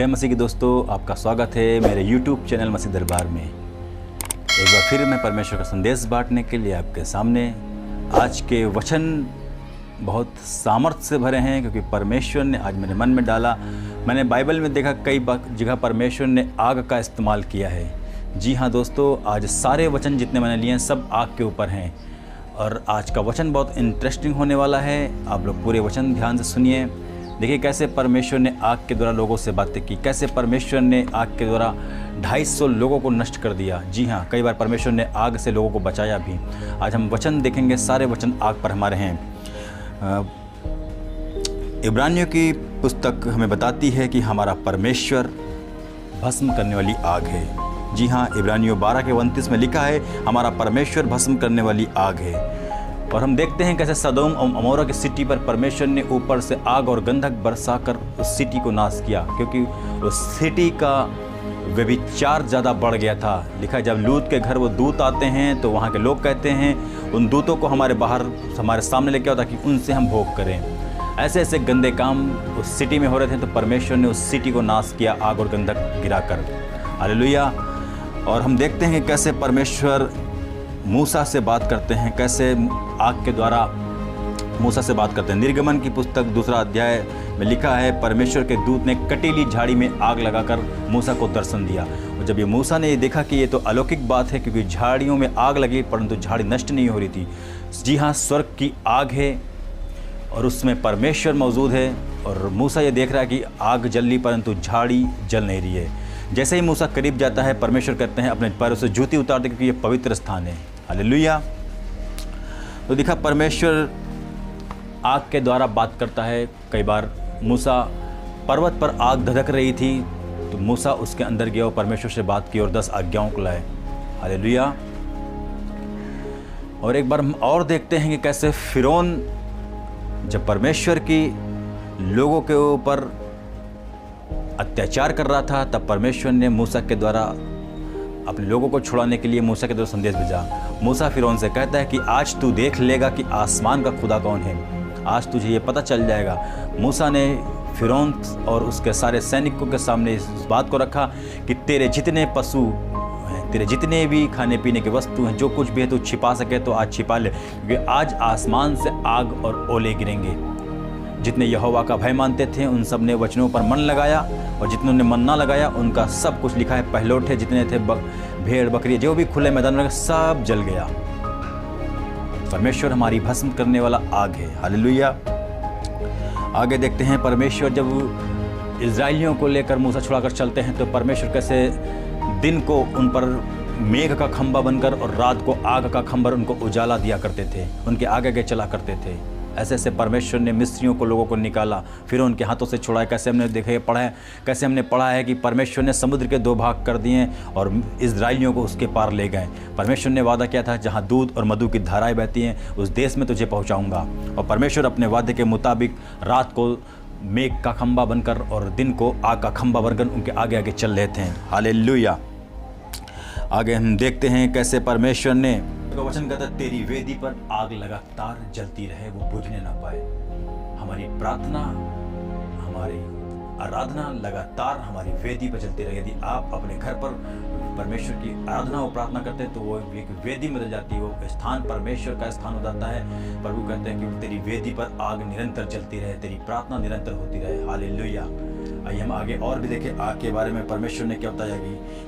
जय मसीह के दोस्तों, आपका स्वागत है मेरे YouTube चैनल मसीह दरबार में। एक बार फिर मैं परमेश्वर का संदेश बांटने के लिए आपके सामने। आज के वचन बहुत सामर्थ्य से भरे हैं क्योंकि परमेश्वर ने आज मेरे मन में डाला। मैंने बाइबल में देखा कई जगह परमेश्वर ने आग का इस्तेमाल किया है। जी हाँ दोस्तों, आज सारे वचन जितने मैंने लिए हैं सब आग के ऊपर हैं और आज का वचन बहुत इंटरेस्टिंग होने वाला है। आप लोग पूरे वचन ध्यान से सुनिए। देखिए कैसे परमेश्वर ने आग के द्वारा लोगों से बातें की, कैसे परमेश्वर ने आग के द्वारा 250 लोगों को नष्ट कर दिया। जी हाँ, कई बार परमेश्वर ने आग से लोगों को बचाया भी। आज हम वचन देखेंगे, सारे वचन आग पर हमारे हैं। इब्रानियों की पुस्तक हमें बताती है कि हमारा परमेश्वर भस्म करने वाली आग है। जी हाँ, इब्रानियों 12:29 में लिखा है, हमारा परमेश्वर भस्म करने वाली आग है। और हम देखते हैं कैसे सदोम और अमोरा की सिटी पर परमेश्वर ने ऊपर से आग और गंधक बरसाकर उस सिटी को नाश किया, क्योंकि उस सिटी का व्यभिचार ज़्यादा बढ़ गया था। लिखा है, जब लूत के घर वो दूत आते हैं तो वहाँ के लोग कहते हैं उन दूतों को हमारे सामने लेके आओ ताकि उनसे हम भोग करें। ऐसे ऐसे गंदे काम उस सिटी में हो रहे थे, तो परमेश्वर ने उस सिटी को नाश किया आग और गंधक गिराकर। हालेलुया। और हम देखते हैं कि कैसे परमेश्वर मूसा से बात करते हैं, कैसे आग के द्वारा मूसा से बात करते हैं। निर्गमन की पुस्तक 2 अध्याय में लिखा है, परमेश्वर के दूत ने कटीली झाड़ी में आग लगाकर मूसा को दर्शन दिया। और जब ये मूसा ने ये देखा कि ये तो अलौकिक बात है, क्योंकि झाड़ियों में आग लगी परंतु झाड़ी नष्ट नहीं हो रही थी। जी हाँ, स्वर्ग की आग है और उसमें परमेश्वर मौजूद है। और मूसा ये देख रहा है कि आग जल रही परंतु झाड़ी जल नहीं रही है। जैसे ही मूसा करीब जाता है, परमेश्वर कहते हैं अपने पैरों से जूती उतार दे, क्योंकि ये पवित्र स्थान है। हालेलुया। तो दिखा, परमेश्वर आग के द्वारा बात करता है। कई बार मूसा पर्वत पर आग धधक रही थी तो मूसा उसके अंदर गया और परमेश्वर से बात की और 10 आज्ञाओं को लाए। हालेलुया। और एक बार हम और देखते हैं कि कैसे फिरौन जब परमेश्वर की लोगों के ऊपर अत्याचार कर रहा था, तब परमेश्वर ने मूसा के द्वारा अपने लोगों को छुड़ाने के लिए मूसा के द्वारा संदेश भेजा। मूसा फिरौन से कहता है कि आज तू देख लेगा कि आसमान का खुदा कौन है, आज तुझे ये पता चल जाएगा। मूसा ने फिरौन और उसके सारे सैनिकों के सामने इस बात को रखा कि तेरे जितने पशु हैं, तेरे जितने भी खाने पीने की वस्तु हैं, जो कुछ भी है तू छिपा सके तो आज छिपा ले, क्योंकि आज आसमान से आग और ओले गिरेंगे। जितने यहोवा का भय मानते थे उन सब ने वचनों पर मन लगाया, और जितनों ने मन ना लगाया उनका सब कुछ लिखा है, पहलौठे जितने थे, भेड़ बकरी जो भी खुले मैदान में सब जल गया। परमेश्वर हमारी भस्म करने वाला आग है। हालेलुया। आगे देखते हैं, परमेश्वर जब इजराइलियों को लेकर मूसा छुड़ाकर चलते हैं तो परमेश्वर कैसे दिन को उन पर मेघ का खंभा बनकर और रात को आग का खंभा उनको उजाला दिया करते थे, उनके आगे आगे चला करते थे। ऐसे ऐसे परमेश्वर ने मिस्रियों को, लोगों को निकाला, फिर उनके हाथों से छुड़ाया। कैसे हमने देखे पढ़ा है, कैसे हमने पढ़ा है कि परमेश्वर ने समुद्र के 2 भाग कर दिए और इजराइलियों को उसके पार ले गए। परमेश्वर ने वादा किया था, जहाँ दूध और मधु की धाराएं बहती हैं उस देश में तुझे पहुँचाऊँगा। और परमेश्वर अपने वादे के मुताबिक रात को मेघ का खंभा बनकर और दिन को आग का खंभा बनकर उनके आगे आगे चल रहे थे। हालेलुया। आगे हम देखते हैं कैसे परमेश्वर ने वचन कहता है, तेरी वेदी पर आग लगातार जलती रहे, वो बुझने ना पाए। हमारी प्रार्थना, हमारी आराधना लगातार हमारी वेदी पर चलती रहे। यदि आप अपने घर पर परमेश्वर की आराधना और प्रार्थना करते हैं तो वो एक वेदी में जाती है, वो स्थान परमेश्वर का स्थान हो जाता है। प्रभु कहते हैं कि तेरी वेदी पर आग निरंतर जलती रहे, तेरी प्रार्थना निरंतर होती रहे। हालेलुया। आइए हम आगे और भी देखें आग के बारे में परमेश्वर ने क्या बताया।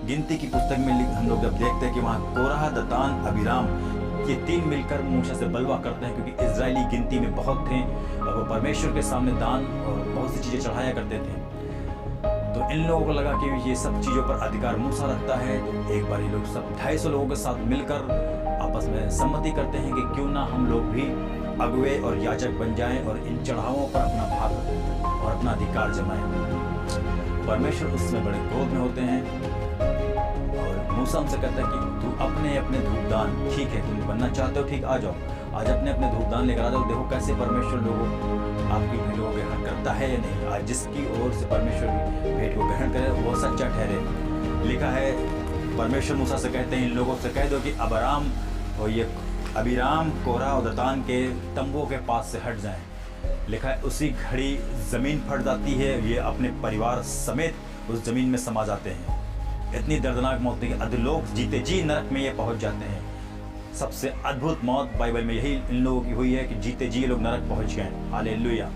गिनती की पुस्तक में हम लोग जब देखते हैं कि वहाँ कोरह, दतान, अबीराम ये 3 मिलकर मूसा से बलवा करते हैं, क्योंकि इजरायली गिनती में बहुत थे और वो परमेश्वर के सामने दान और बहुत सी चीज़ें चढ़ाया करते थे। तो इन लोगों को लगा कि ये सब चीज़ों पर अधिकार मूसा रखता है। तो एक बार ये लोग सब 250 लोगों के साथ मिलकर आपस में सम्मति करते हैं कि क्यों ना हम लोग भी अगुवे और याजक बन जाएं और इन चढ़ावों पर अपना भाग और अपना अधिकार जमाएं। परमेश्वर उसमें बड़े क्रोध में होते हैं और मूसा उनसे कहता है कि तू अपने अपने धूपदान, ठीक है तुम बनना चाहते हो, ठीक, आ जाओ, आज अपने अपने धूपदान लेकर आ जाओ। देखो कैसे परमेश्वर लोगों आपकी भेंटों को ग्रहण करता है या नहीं। आज जिसकी ओर से परमेश्वर की भेंट को ग्रहण करे वो सच्चा ठहरे। लिखा है, परमेश्वर मूसा से कहते हैं इन लोगों से कह दो कि अबीराम, कोरह और दतान के तंबुओं के पास से हट जाएं, लिखा है उसी घड़ी ज़मीन फट जाती है, ये अपने परिवार समेत उस ज़मीन में समा जाते हैं। इतनी दर्दनाक मौत थी कि अधलोक जीते जी नरक में ये पहुंच जाते हैं। सबसे अद्भुत मौत बाइबल में यही इन लोगों की हुई है कि जीते जी ये लोग नरक पहुंच गए। हालेलुया।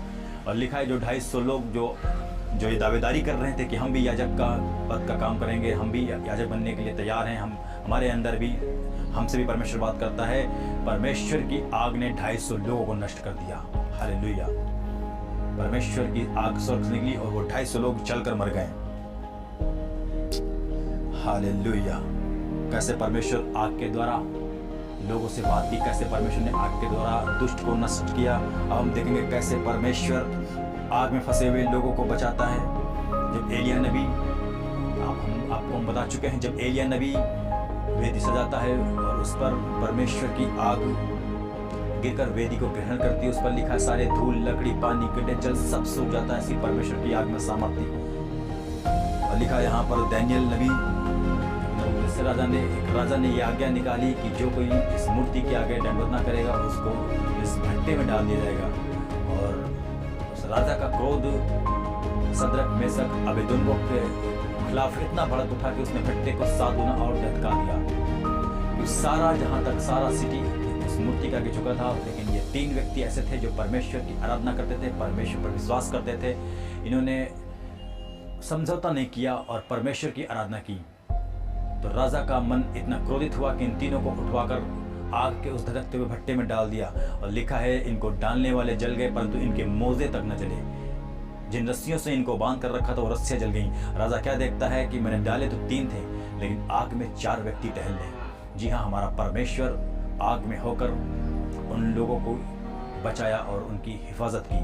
और लिखा है जो 250 लोग जो ये दावेदारी कर रहे थे कि हम भी याजक का पद का काम करेंगे, हम भी याजक बनने के लिए तैयार हैं, हमारे अंदर भी हमसे भी परमेश्वर बात करता है, परमेश्वर की आग ने 250 लोगों को नष्ट कर दिया। हालेलुया। परमेश्वर की आग स्वर्ग से निकली और वो 250 लोग जलकर मर गए। हालेलुया। कैसे परमेश्वर आग के द्वारा लोगों से बात की, कैसे परमेश्वर ने आग के द्वारा दुष्ट को नष्ट किया। अब हम देखेंगे कैसे परमेश्वर आग में फंसे हुए लोगों को बचाता है। जब एलिया नबी, आपको हम बता चुके हैं, जब एलिया नबी वेदी सजाता है और उस पर परमेश्वर की आग गिरकर वेदी को ग्रहण करती है, उस पर लिखा है सारे धूल, लकड़ी, पानी, कीड़े, जल सब सूख जाता है। ऐसी परमेश्वर की आग में सामर्थ्य। और लिखा है यहाँ पर दानियेल नबी, एक राजा ने ये आज्ञा निकाली कि जो कोई इस मूर्ति के आगे दंडवत ना करेगा उसको इस भट्टे में डाल दिया जाएगा। और उस राजा का क्रोध सदरक, मेसक, अबेदनगो के खिलाफ इतना भड़क उठा कि उसने भट्टे को 7 गुना और धक्का दिया। सारा जहाँ तक सारा सिटी उस मूर्ति का आगे झुका था। लेकिन ये 3 व्यक्ति ऐसे थे जो परमेश्वर की आराधना करते थे, परमेश्वर पर विश्वास करते थे। इन्होंने समझौता नहीं किया और परमेश्वर की आराधना की। तो राजा का मन इतना क्रोधित हुआ कि इन तीनों को उठवाकर आग के उस धधकते हुए भट्टे में डाल दिया। और लिखा है इनको डालने वाले जल गए परंतु इनके मोजे तक न जले। जिन रस्सियों से इनको बांध कर रखा था वो रस्सियां जल गईं। राजा क्या देखता है कि मैंने डाले तो 3 थे लेकिन आग में 4 व्यक्ति टहल रहे। जी हाँ, हमारा परमेश्वर आग में होकर उन लोगों को बचाया और उनकी हिफाजत की।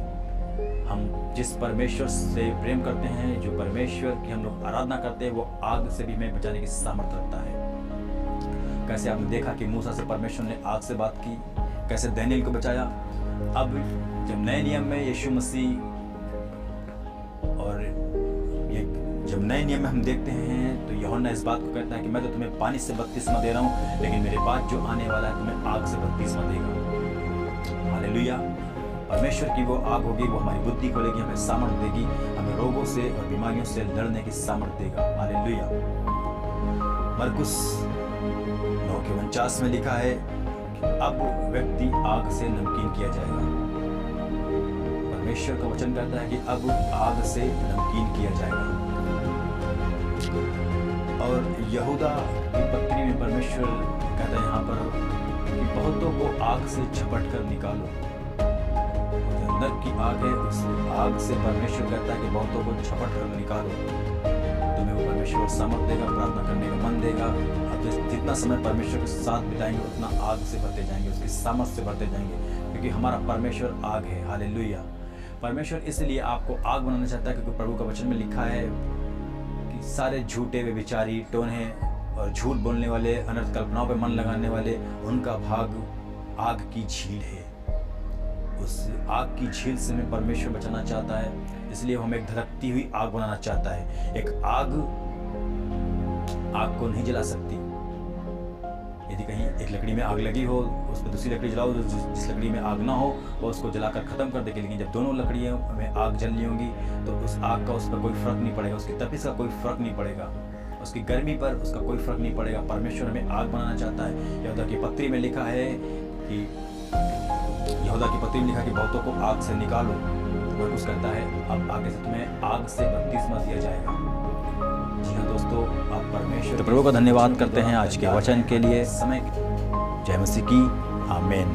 हम जिस परमेश्वर से प्रेम करते हैं, जो परमेश्वर की हम लोग आराधना करते हैं, वो आग से भी हमें बचाने की सामर्थ्य रखता है। कैसे आपने देखा कि मूसा से परमेश्वर ने आग से बात की, कैसे दानियेल को बचाया। अब जब नए नियम में यीशु मसीह और ये जब नए नियम में हम देखते हैं तो यूहन्ना इस बात को कहता है कि मैं तो तुम्हें पानी से बपतिस्मा दे रहा हूँ, लेकिन मेरे बाद जो आने वाला है तुम्हें आग से बपतिस्मा देगा। हालेलुया। परमेश्वर की वो आग होगी, वो हमारी बुद्धि खोलेगी, हमें सामर्थ्य देगी, हमें रोगों से और बीमारियों से लड़ने की सामर्थ्य देगा। हालेलुया। मरकुस 9:49 में लिखा है कि अब व्यक्ति आग से नमकीन किया जाएगा। परमेश्वर का वचन कहता है कि अब आग से नमकीन किया जाएगा। और यहूदा की पत्री में परमेश्वर कहता है यहाँ पर कि बहुतों को आग से झपट कर निकालो। नरक की आग है, उस आग से परमेश्वर कहता है कि बहुतों को झपट कर निकालो। तुम्हें वो परमेश्वर सामर्थ्य देगा, प्रार्थना करने का मन देगा। अब जितना समय परमेश्वर के साथ बिताएंगे उतना आग से भरते जाएंगे, उसकी सामर्थ्य से भरते जाएंगे, क्योंकि हमारा परमेश्वर आग है। हालेलुया। परमेश्वर इसलिए आपको आग बनाना चाहता है क्योंकि प्रभु का वचन में लिखा है कि सारे झूठे व्यभिचारी, टोन्हे और झूठ बोलने वाले, अनर्थ कल्पनाओं पर मन लगाने वाले, उनका भाग आग की झील है। उस आग की झील से हमें परमेश्वर बचाना चाहता है, इसलिए हमें एक धधकती हुई आग बनाना चाहता है। एक आग को नहीं जला सकती। यदि कहीं एक लकड़ी में आग लगी हो, उस पर दूसरी लकड़ी जलाओ, जिस लकड़ी में आग ना हो वो उसको जलाकर खत्म कर देगी। लेकिन जब दोनों लकड़ियों में आग जल रही होंगी तो उस आग का उस पर कोई फर्क नहीं पड़ेगा, उसकी तपिश का कोई फर्क नहीं पड़ेगा, उसकी गर्मी पर उसका कोई फर्क नहीं पड़ेगा। परमेश्वर हमें आग बनाना चाहता है। यहूदा की पत्री में लिखा है कि बहुतों को आग से निकालो। और कुछ कहता है अब आगे से तुम्हें आग से बपतिस्मा दिया जाएगा। जी हाँ दोस्तों, आप परमेश्वर, तो प्रभु का धन्यवाद करते हैं आज के वचन के लिए। समय जय मसीह की। आमीन।